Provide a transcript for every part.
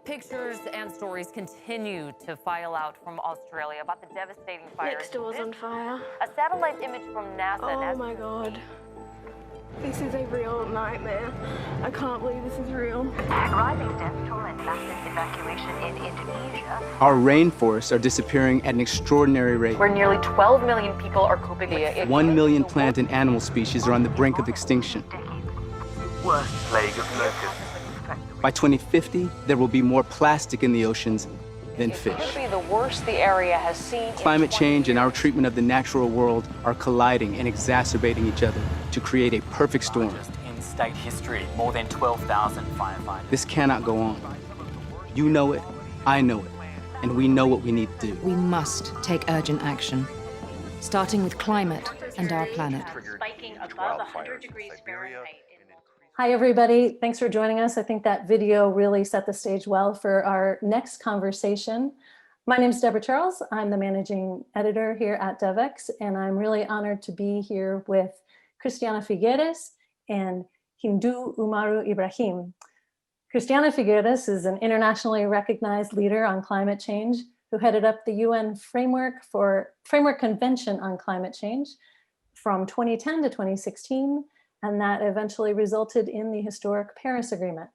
Pictures and stories continue to file out from Australia about the devastating fires. Next door's on fire. A satellite image from NASA. Oh my God. This is a real nightmare. I can't believe this is real. Rising death toll and massive evacuation in Indonesia. Our rainforests are disappearing at an extraordinary rate. Where nearly 12 million people are coping with 1 million plant and animal species are on the brink of extinction. Worst plague of locusts. By 2050, there will be more plastic in the oceans than It fish. could be the worst the area has seen. Climate change and our treatment of the natural world are colliding and exacerbating each other to create a perfect storm. Largest in state history, more than 12,000 firefighters. This cannot go on. You know it, I know it, and we know what we need to do. We must take urgent action, starting with climate and our planet. Spiking above 100 degrees Fahrenheit. Hi, everybody. Thanks for joining us. I think that video really set the stage well for our next conversation. My name is Deborah Charles. I'm the managing editor here at Devex, and I'm really honored to be here with Christiana Figueres and Hindou Oumarou Ibrahim. Christiana Figueres is an internationally recognized leader on climate change who headed up the UN Framework Convention on Climate Change from 2010 to 2016. And that eventually resulted in the historic Paris Agreement.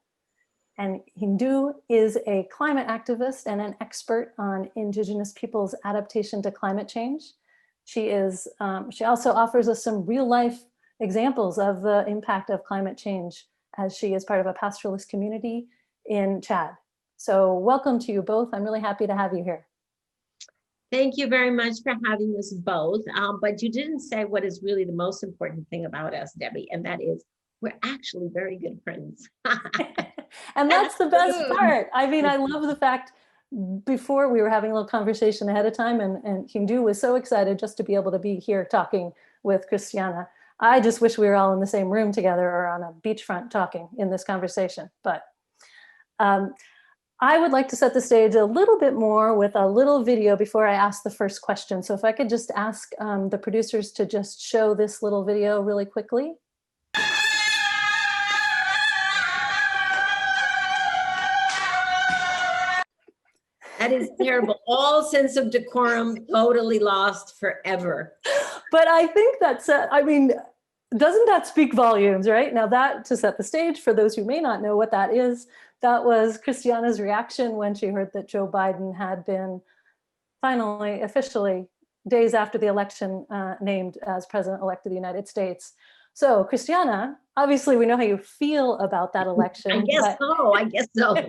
And Hindou is a climate activist and an expert on Indigenous peoples' adaptation to climate change. She also offers us some real life examples of the impact of climate change as she is part of a pastoralist community in Chad. So welcome to you both. I'm really happy to have you here. Thank you very much for having us both. But you didn't say what is really the most important thing about us, Debbie, and that is we're actually very good friends. And that's the best part. I mean, I love the fact before we were having a little conversation ahead of time and Hindou was so excited just to be able to be here talking with Christiana. I just wish we were all in the same room together or on a beachfront talking in this conversation. But I would like to set the stage a little bit more with a little video before I ask the first question. So if I could just ask the producers to just show this little video really quickly. That is terrible. All sense of decorum totally lost forever. But I think that's, I mean, doesn't that speak volumes, right? Now that, to set the stage, for those who may not know what that is, that was Christiana's reaction when she heard that Joe Biden had been finally, officially, days after the election, named as president-elect of the United States. So Christiana, obviously we know how you feel about that election. I guess so.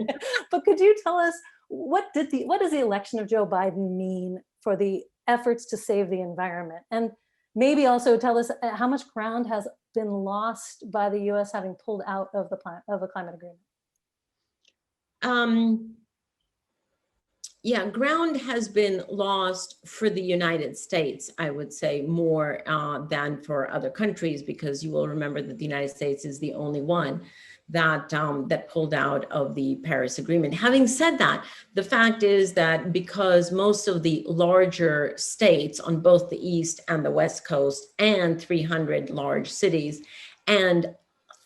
But could you tell us, what does the election of Joe Biden mean for the efforts to save the environment? And maybe also tell us how much ground has been lost by the US having pulled out of the climate agreement? Yeah, ground has been lost for the United States, I would say, more than for other countries, because you will remember that the United States is the only one that that pulled out of the Paris Agreement. Having said that, the fact is that because most of the larger states on both the East and the West Coast and 300 large cities and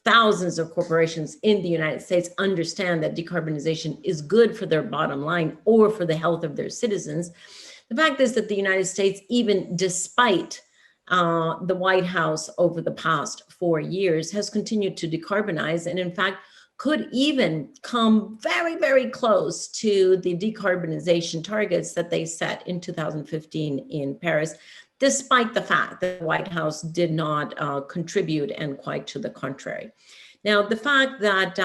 thousands of corporations in the United States understand that decarbonization is good for their bottom line or for the health of their citizens. The fact is that the United States, even despite the White House over the past 4 years, has continued to decarbonize, and in fact could even come very, very close to the decarbonization targets that they set in 2015 in Paris, despite the fact that the White House did not contribute, and quite to the contrary. Now, the fact that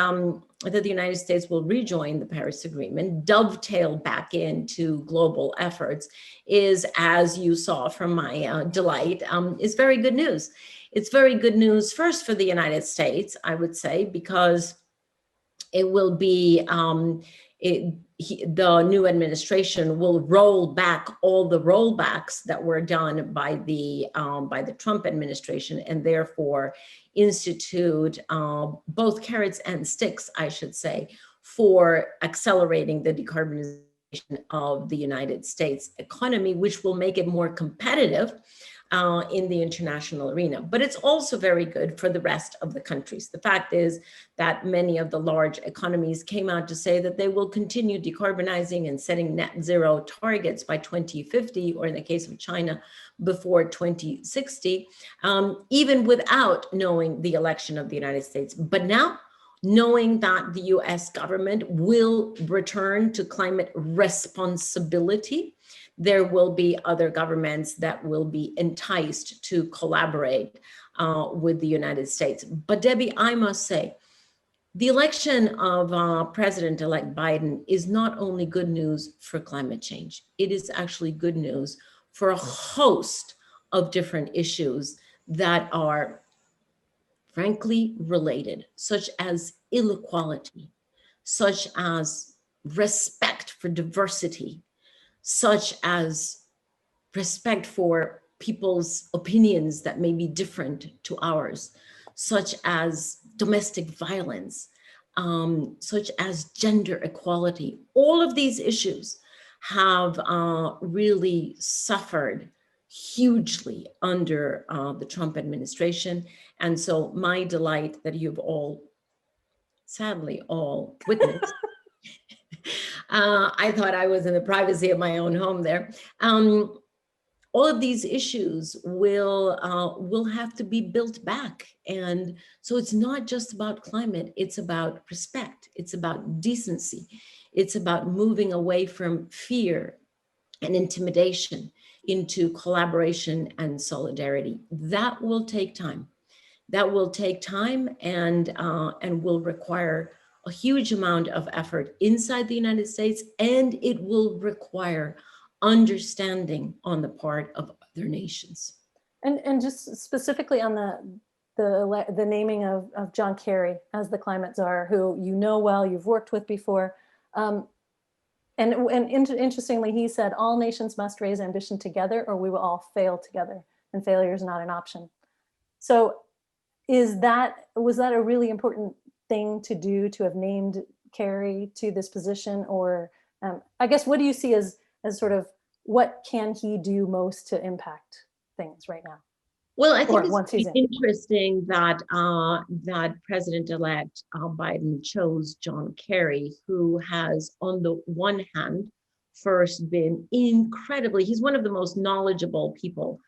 that the United States will rejoin the Paris Agreement, dovetail back into global efforts, is, as you saw from my delight, is very good news. It's very good news first for the United States, I would say, because it will be, the new administration will roll back all the rollbacks that were done by the Trump administration, and therefore institute both carrots and sticks, I should say, for accelerating the decarbonization of the United States economy, which will make it more competitive in the international arena. But it's also very good for the rest of the countries. The fact is that many of the large economies came out to say that they will continue decarbonizing and setting net zero targets by 2050, or in the case of China, before 2060, even without knowing the election of the United States. But now, knowing that the US government will return to climate responsibility, there will be other governments that will be enticed to collaborate with the United States. But Debbie, I must say, the election of President-elect Biden is not only good news for climate change, it is actually good news for a host of different issues that are frankly related, such as inequality, such as respect for diversity, such as respect for people's opinions that may be different to ours, such as domestic violence, such as gender equality. All of these issues have really suffered hugely under the Trump administration. And so my delight that you've all, sadly, all witnessed, I thought I was in the privacy of my own home there. All of these issues will have to be built back. And so it's not just about climate, it's about respect, it's about decency, it's about moving away from fear and intimidation into collaboration and solidarity. That will take time. That will take time and will require a huge amount of effort inside the United States, and it will require understanding on the part of other nations. And just specifically on the naming of John Kerry as the climate czar, who you know well, you've worked with before. Interestingly, he said, all nations must raise ambition together or we will all fail together, and failure is not an option. So was that a really important thing to do, to have named Kerry to this position? Or I guess, what do you see as sort of, what can he do most to impact things right now? Well, I think it's interesting that that President-elect Biden chose John Kerry, who has, on the one hand, first been incredibly, he's one of the most knowledgeable people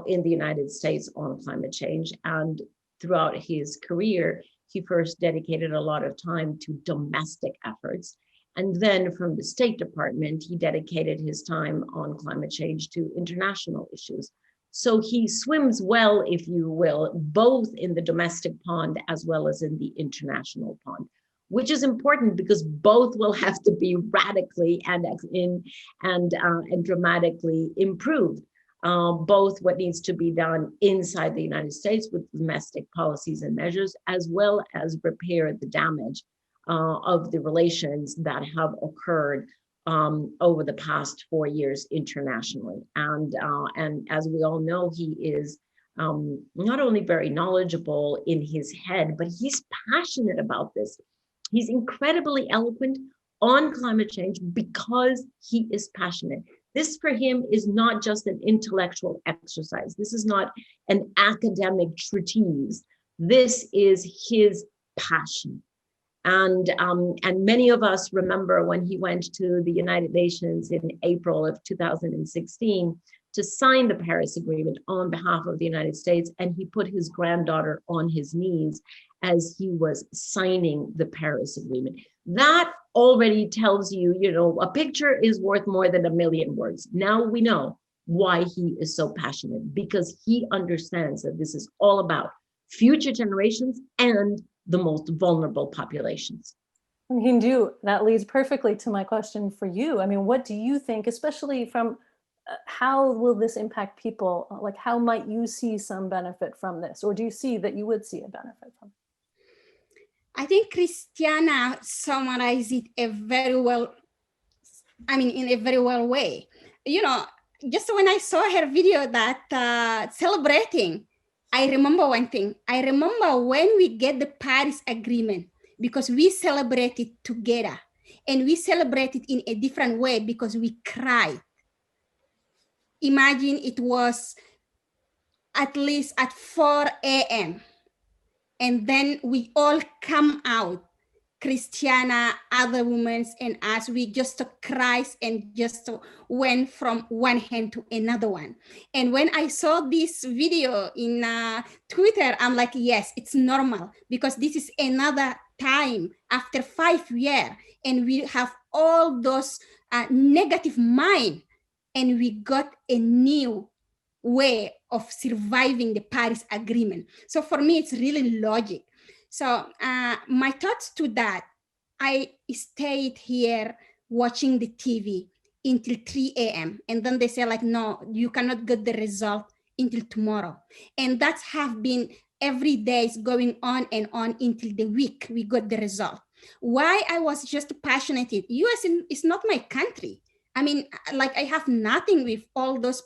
in the United States on climate change. And throughout his career, he first dedicated a lot of time to domestic efforts. And then from the State Department, he dedicated his time on climate change to international issues. So he swims well, if you will, both in the domestic pond as well as in the international pond, which is important because both will have to be radically and dramatically improved. Both what needs to be done inside the United States with domestic policies and measures, as well as repair the damage of the relations that have occurred over the past 4 years internationally. And as we all know, he is not only very knowledgeable in his head, but he's passionate about this. He's incredibly eloquent on climate change because he is passionate. This for him is not just an intellectual exercise. This is not an academic treatise. This is his passion. And many of us remember when he went to the United Nations in April of 2016 to sign the Paris Agreement on behalf of the United States, and he put his granddaughter on his knees as he was signing the Paris Agreement. That already tells you, a picture is worth more than a million words. Now we know why he is so passionate, because he understands that this is all about future generations and the most vulnerable populations. And Hindou, that leads perfectly to my question for you. I mean, what do you think, especially from how will this impact people? Like, how might you see some benefit from this? Or do you see that you would see a benefit from it? I think Christiana summarized it in a very well way. Just when I saw her video that celebrating, I remember one thing. I remember when we get the Paris Agreement, because we celebrated together, and we celebrated in a different way because we cried. Imagine it was at least at 4 a.m. And then we all come out, Christiana, other women, and us, we just cried and just went from one hand to another one. And when I saw this video in Twitter, I'm like, yes, it's normal, because this is another time after 5 years, and we have all those negative mind, and we got a new way of surviving the Paris Agreement. So for me, it's really logic. So my thoughts to that, I stayed here watching the TV until 3 a.m. And then they say like, no, you cannot get the result until tomorrow. And that's have been every day is going on and on until the week we got the result. Why I was just passionate, US is not my country. I mean, like I have nothing with all those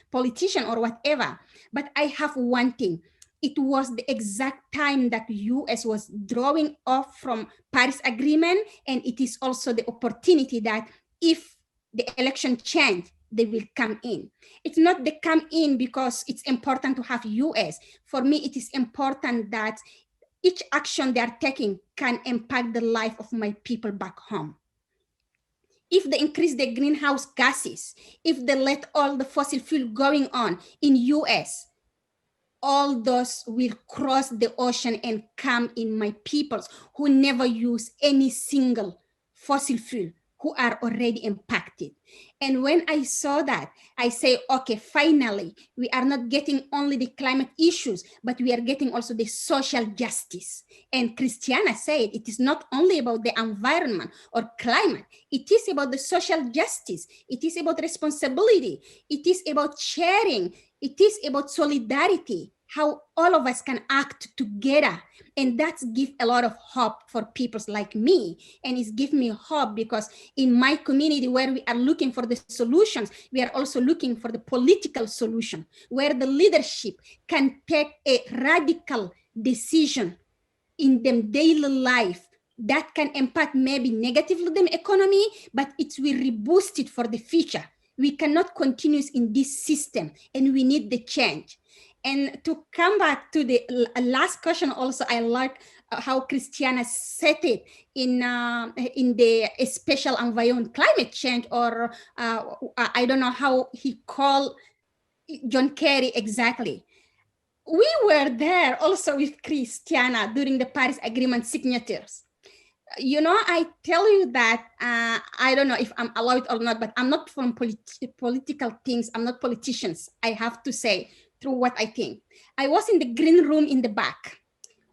politicians or whatever, but I have one thing. It was the exact time that US was drawing off from Paris Agreement, and it is also the opportunity that if the election change, they will come in. It's not they come in because it's important to have US. For me, it is important that each action they are taking can impact the life of my people back home. If they increase the greenhouse gases, if they let all the fossil fuel going on in US, all those will cross the ocean and come in my peoples who never use any single fossil fuel, who are already impacted. And when I saw that, I say, okay, finally, we are not getting only the climate issues, but we are getting also the social justice. And Christiana said, it is not only about the environment or climate, it is about the social justice. It is about responsibility. It is about sharing. It is about solidarity, how all of us can act together. And that's give a lot of hope for people like me. And it's give me hope because in my community where we are looking for the solutions, we are also looking for the political solution, where the leadership can take a radical decision in their daily life that can impact maybe negatively the economy, but it will reboost it for the future. We cannot continue in this system, and we need the change. And to come back to the last question also, I like how Christiana said it in the special environment climate change, or I don't know how he called John Kerry exactly. We were there also with Christiana during the Paris Agreement signatures. You know, I tell you that, I don't know if I'm allowed or not, but I'm not from political things. I'm not politicians, I have to say, through what I think. I was in the green room in the back,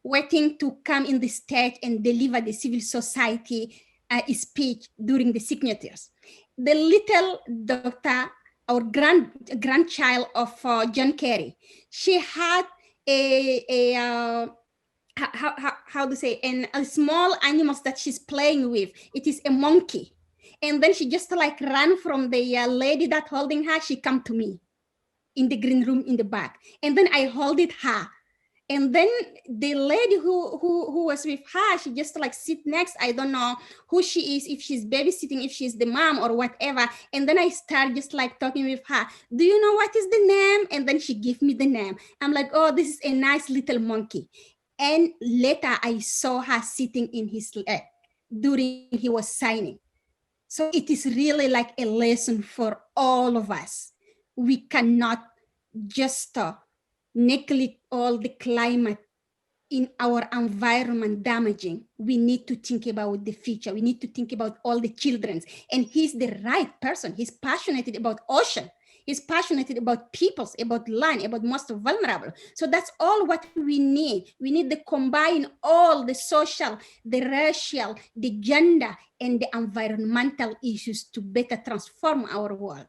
waiting to come in the stage and deliver the civil society speech during the signatures. The little daughter, our grandchild of John Kerry, she had how to say, and a small animals that she's playing with. It is a monkey. And then she just like ran from the lady that holding her. She come to me in the green room in the back. And then I holded her. And then the lady who was with her, she just like sit next. I don't know who she is, if she's babysitting, if she's the mom or whatever. And then I start just like talking with her. Do you know what is the name? And then she give me the name. I'm like, oh, this is a nice little monkey. And later I saw her sitting in his leg during he was signing. So it is really like a lesson for all of us. We cannot just neglect all the climate in our environment damaging. We need to think about the future. We need to think about all the children. And he's the right person. He's passionate about ocean. He's passionate about peoples, about land, about most vulnerable. So that's all what we need. We need to combine all the social, the racial, the gender, and the environmental issues to better transform our world.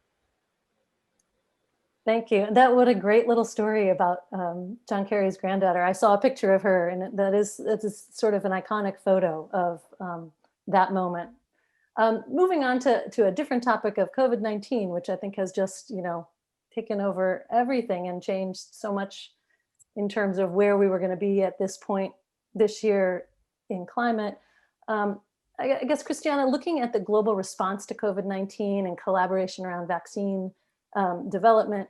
Thank you. That what a great little story about John Kerry's granddaughter. I saw a picture of her, and that is sort of an iconic photo of that moment. Moving on to a different topic of COVID-19, which I think has just, taken over everything and changed so much in terms of where we were going to be at this point this year in climate. I guess, Christiana, looking at the global response to COVID-19 and collaboration around vaccine development,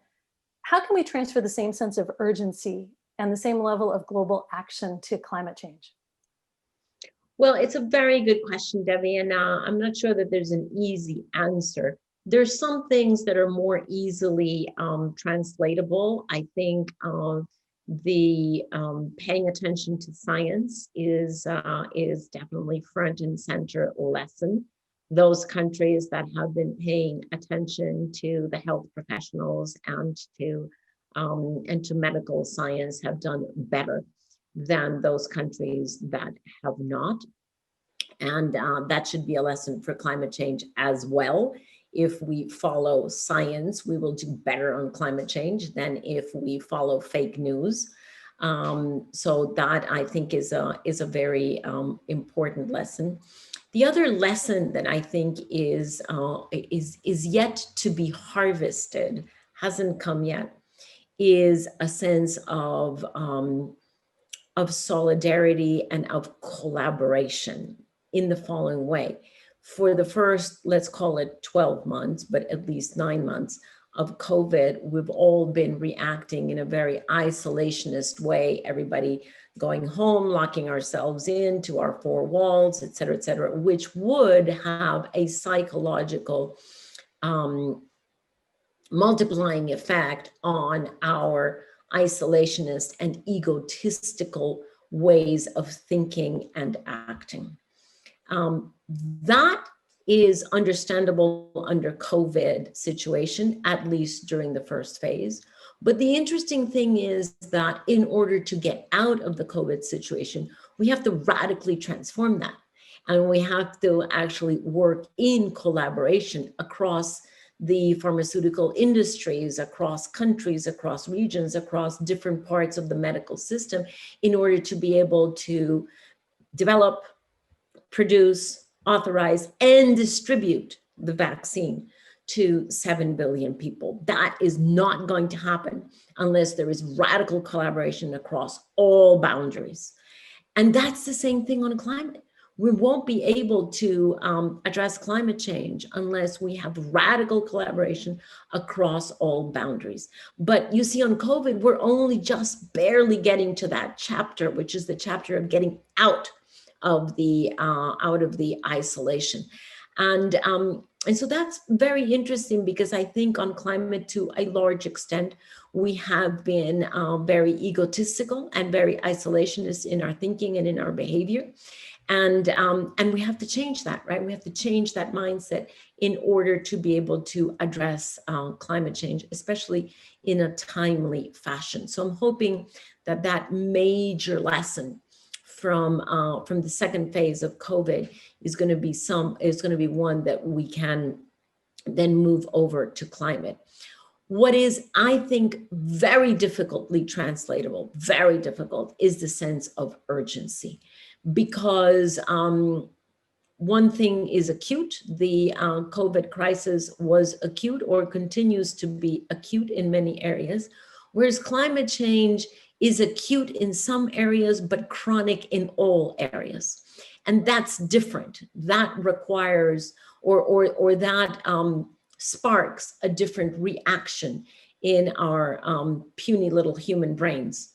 how can we transfer the same sense of urgency and the same level of global action to climate change? Well, it's a very good question, Debbie, and I'm not sure that there's an easy answer. There's some things that are more easily translatable. I think the paying attention to science is definitely front and center lesson. Those countries that have been paying attention to the health professionals and to medical science have done better than those countries that have not. And that should be a lesson for climate change as well. If we follow science, we will do better on climate change than if we follow fake news. So that, I think, is a very important lesson. The other lesson that I think is yet to be harvested, hasn't come yet, is a sense of solidarity and of collaboration in the following way. For the first, let's call it 12 months, but at least 9 months of COVID, we've all been reacting in a very isolationist way, everybody going home, locking ourselves into our four walls, et cetera, which would have a psychological multiplying effect on our isolationist and egotistical ways of thinking and acting. That is understandable under COVID situation, at least during the first phase. But the interesting thing is that in order to get out of the COVID situation, we have to radically transform that. And we have to actually work in collaboration across the pharmaceutical industries, across countries, across regions, across different parts of the medical system, in order to be able to develop, produce, authorize, and distribute the vaccine to 7 billion people. That is not going to happen unless there is radical collaboration across all boundaries. And that's the same thing on climate. We won't be able to address climate change unless we have radical collaboration across all boundaries. But you see, on COVID, we're only just barely getting to that chapter, which is the chapter of getting out of the isolation. And so that's very interesting, because I think on climate, to a large extent, we have been very egotistical and very isolationist in our thinking and in our behavior. And we have to change that, right? We have to change that mindset in order to be able to address climate change, especially in a timely fashion. So I'm hoping that that major lesson from the second phase of COVID is going to be one that we can then move over to climate. What is, I think, very difficultly translatable, very difficult, is the sense of urgency. Because one thing is acute, the COVID crisis was acute or continues to be acute in many areas, whereas climate change is acute in some areas, but chronic in all areas. And that's different. That requires, or that sparks a different reaction in our puny little human brains.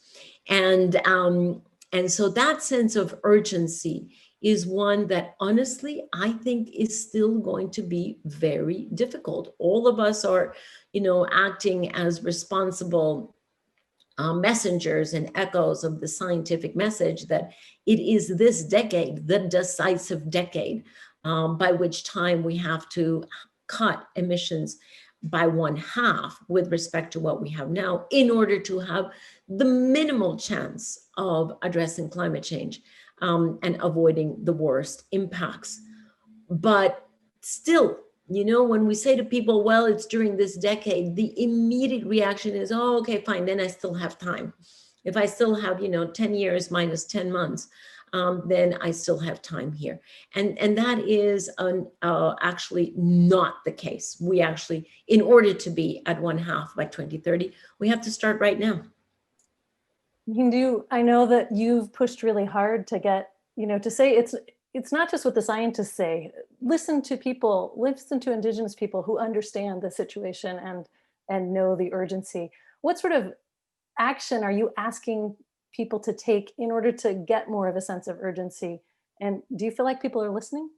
And so that sense of urgency is one that, honestly, I think is still going to be very difficult. All of us are, acting as responsible messengers and echoes of the scientific message that it is this decade, the decisive decade, by which time we have to cut emissions by 1/2 with respect to what we have now, in order to have the minimal chance of addressing climate change and avoiding the worst impacts. But still, when we say to people, well, it's during this decade, the immediate reaction is, oh, okay, fine, then I still have time. If I still have, 10 years minus 10 months, then I still have time here. And that is actually not the case. We actually, in order to be at 1/2 by 2030, we have to start right now. Hindou, I know that you've pushed really hard to get, to say it's not just what the scientists say. Listen to people, listen to Indigenous people who understand the situation and know the urgency. what sort of action are you asking people to take in order to get more of a sense of urgency? And do you feel like people are listening?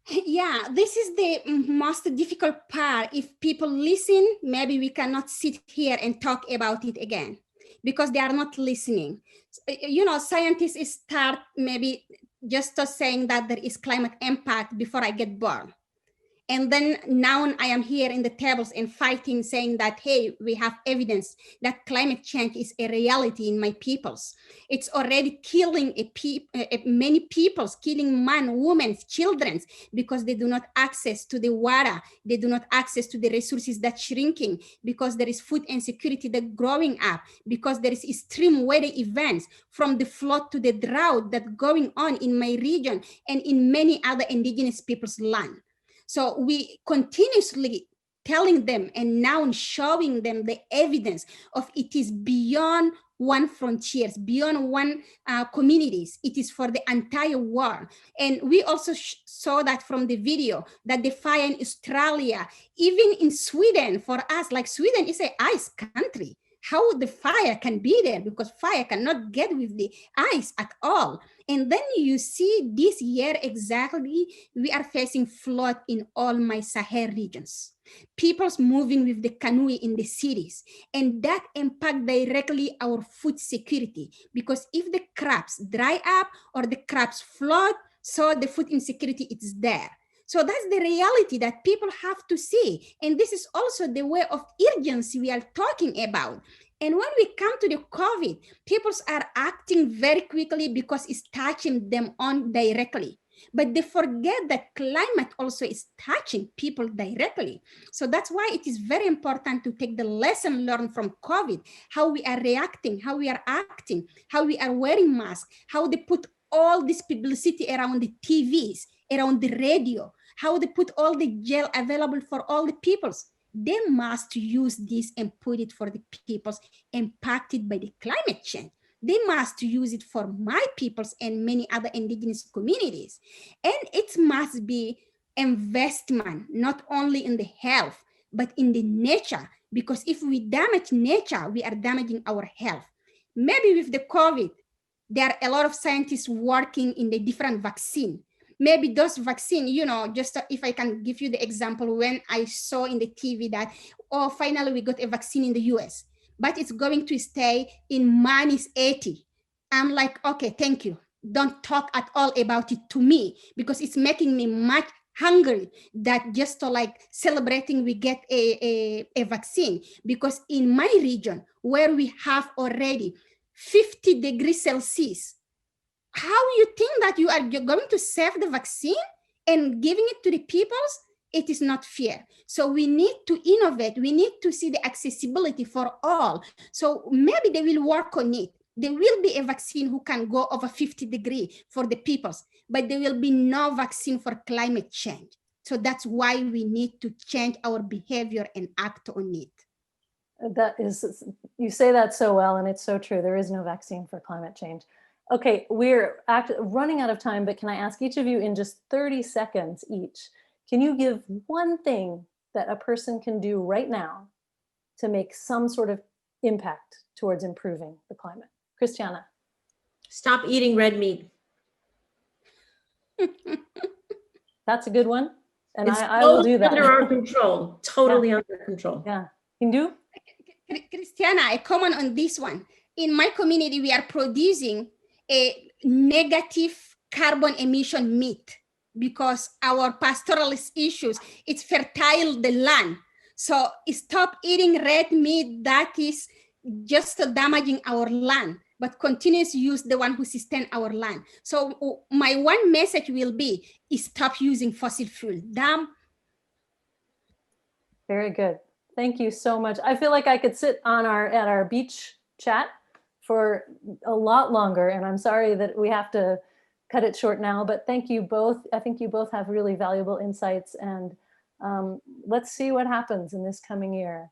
Yeah, this is the most difficult part. If people listen, maybe we cannot sit here and talk about it again because they are not listening. You know, scientists start maybe just saying that there is climate impact before I get born. And then now I am here in the tables and fighting, saying that, hey, we have evidence that climate change is a reality in my peoples. It's already killing many peoples, killing men, women, children, because they do not access to the water. They do not access to the resources that's shrinking, because there is food insecurity that growing up, because there is extreme weather events from the flood to the drought that going on in my region and in many other indigenous people's land. So we continuously telling them and now showing them the evidence of it is beyond one frontiers, beyond one communities. It is for the entire world. And we also saw that from the video that the fire in Australia, even in Sweden, for us, like Sweden is an ice country. How the fire can be there, because fire cannot get with the ice at all. And then you see this year exactly, we are facing flood in all my Sahel regions. People's moving with the canoe in the cities, and that impact directly our food security, because if the crops dry up or the crops flood, so the food insecurity is there. So that's the reality that people have to see. And this is also the way of urgency we are talking about. And when we come to the COVID, people are acting very quickly because it's touching them on directly. But they forget that climate also is touching people directly. So that's why it is very important to take the lesson learned from COVID, how we are reacting, how we are acting, how we are wearing masks, how they put all this publicity around the TVs, around the radio, how they put all the gel available for all the peoples. They must use this and put it for the peoples impacted by the climate change. They must use it for my peoples and many other indigenous communities. And it must be investment, not only in the health, but in the nature, because if we damage nature, we are damaging our health. Maybe with the COVID, there are a lot of scientists working in the different vaccine. Maybe those vaccine, you know, just if I can give you the example, when I saw in the TV that, oh, finally we got a vaccine in the US, but it's going to stay in -80. I'm like, okay, thank you. Don't talk at all about it to me, because it's making me much hungry that just to like celebrating we get a vaccine. Because in my region, where we have already 50 degrees Celsius, how you think that you are going to save the vaccine and giving it to the peoples? It is not fair. So we need to innovate. We need to see the accessibility for all. So maybe they will work on it. There will be a vaccine who can go over 50 degrees for the peoples, but there will be no vaccine for climate change. So that's why we need to change our behavior and act on it. That is, you say that so well, and it's so true. There is no vaccine for climate change. Okay, we're running out of time, but can I ask each of you in just 30 seconds each, can you give one thing that a person can do right now to make some sort of impact towards improving the climate? Christiana. Stop eating red meat. That's a good one. And it's I will do that. Under our control, totally under control. Yeah. Hindou? Christiana, I comment on this one. In my community, we are producing a negative carbon emission meat because our pastoralist issues, it's fertile the land. So stop eating red meat that is just damaging our land, but continues to use the one who sustain our land. So my one message will be, stop using fossil fuel. Damn. Very good. Thank you so much. I feel like I could sit on at our beach chat for a lot longer, and I'm sorry that we have to cut it short now, but thank you both. I think you both have really valuable insights, and let's see what happens in this coming year.